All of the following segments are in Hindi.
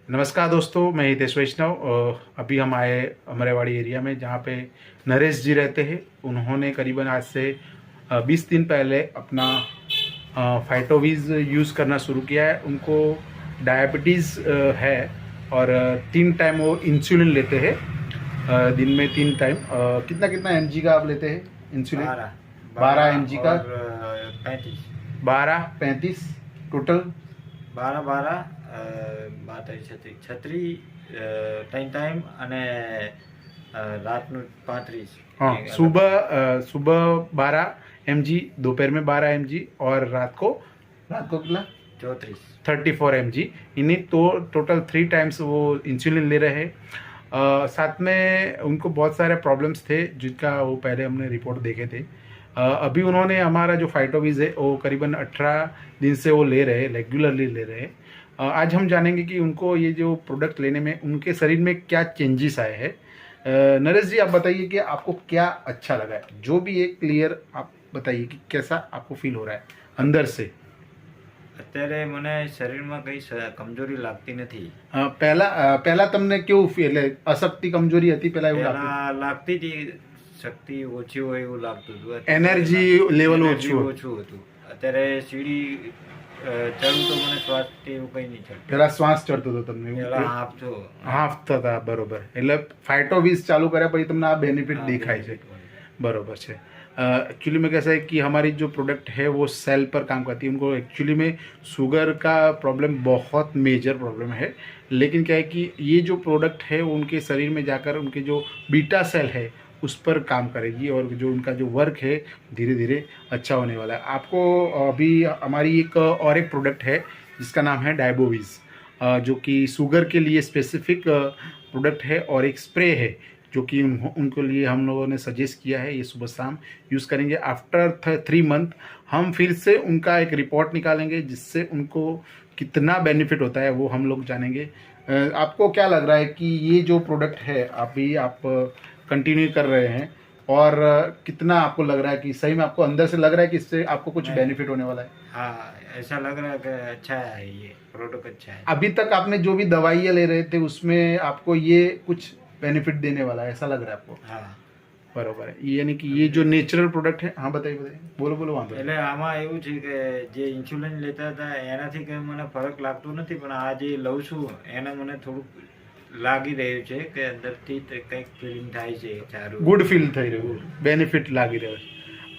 नमस्कार दोस्तों, मैं हितेश वैष्णव। अभी हम आए अमरेवाड़ी एरिया में जहाँ पे नरेश जी रहते हैं। उन्होंने करीबन आज से 20 दिन पहले अपना फाइटोवीज यूज़ करना शुरू किया है। उनको डायबिटीज़ है और 3 टाइम वो इंसुलिन लेते हैं। दिन में 3 टाइम। कितना कितना mg का आप लेते हैं इंसुलिन? 12 mg का। 12-35 टोटल 12 છત્રી ત્રણ ટાઈમ અને રાતનું 35। हाँ, सुबह 12 mg, दोपहर में 12 mg और रात को कितना 34 mg। इन्हीं तो टोटल 3 टाइम्स वो इंसुलिन ले रहे हैं। साथ में उनको बहुत सारे प्रॉब्लम्स थे जिनका वो पहले हमने रिपोर्ट देखे थे। अभी उन्होंने हमारा जो फाइटोवीज है वो करीबन 18 दिन से वो ले रहे हैं, रेगुलरली ले रहे हैं। आज हम जानेंगे कि उनको ये जो प्रोडक्ट लेने में उनके शरीर में क्या चेंजेस आए हैं। नरेश जी, आप बताइए कि आपको क्या अच्छा लगा है, जो भी एक क्लियर आप बताइए कि कैसा आपको फील हो रहा है अंदर से। અત્યારે મને શરીરમાં કઈ કમજોરી લાગતી નથી। પહેલા તમને કેવું ફીલ? અશક્તિ કમજોરી હતી પહેલા એવું લાગતી હતી, શક્તિ ઓછી હોય એવું લાગતું હતું, એનર્જી લેવલ ઓછું હતું। અત્યારે સીડી ચડું તો મને શ્વાસ એવું કઈ નહીં ચડતું। પેલા શ્વાસ ચડતો હતો તમને? હાફ થતા, બરોબર। એટલે ફાઇટોવીઝ ચાલુ કર્યા પછી તમને આ બેનિફિટ દેખાય છે, બરોબર છે। एक्चुअली में कैसा है कि हमारी जो प्रोडक्ट है वो सेल पर काम करती है। उनको एक्चुअली में शुगर का प्रॉब्लम बहुत मेजर प्रॉब्लम है, लेकिन क्या है कि ये जो प्रोडक्ट है वो उनके शरीर में जाकर उनके जो बीटा सेल है उस पर काम करेगी और जो उनका जो वर्क है धीरे धीरे अच्छा होने वाला है। आपको अभी हमारी और एक प्रोडक्ट है जिसका नाम है डायबोवीज, जो कि शुगर के लिए स्पेसिफिक प्रोडक्ट है और एक स्प्रे है जो कि उनको लिए हम लोगों ने सजेस्ट किया है। ये सुबह शाम यूज़ करेंगे। आफ्टर 3 मंथ हम फिर से उनका एक रिपोर्ट निकालेंगे जिससे उनको कितना बेनिफिट होता है वो हम लोग जानेंगे। आपको क्या लग रहा है कि ये जो प्रोडक्ट है अभी आप कंटिन्यू कर रहे हैं और कितना आपको लग रहा है कि सही में आपको अंदर से लग रहा है कि इससे आपको कुछ बेनिफिट होने वाला है? हाँ, ऐसा लग रहा है कि अच्छा है, ये प्रोडक्ट अच्छा है। अभी तक आपने जो भी दवाइयाँ ले रहे थे उसमें आपको ये कुछ बेनिफिट देने वाला है, ऐसा लग रहा है आपको? हाँ, बराबर है। यानी कि ये जो नेचुरल प्रोडक्ट है। हाँ, बताइए बोलो वांधो। એટલે આમાં એવું છે કે જે ઇન્સ્યુલિન લેતા હતા એનાથી કંઈ મને ફરક લાગતો નથી, પણ આ જે લઉં છું એને મને થોડુંક લાગી રહ્યું છે કે અંદરથી કંઈક ફીલિંગ થાય છે સારું, गुड फील થઈ રહ્યું, बेनिफिट લાગી રહ્યો છે।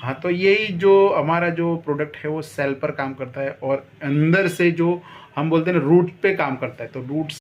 हाँ, तो यही जो हमारा जो प्रोडक्ट है वो सेल पर काम करता है और अंदर से जो हम बोलते हैं रूट पे काम करता है। तो रूट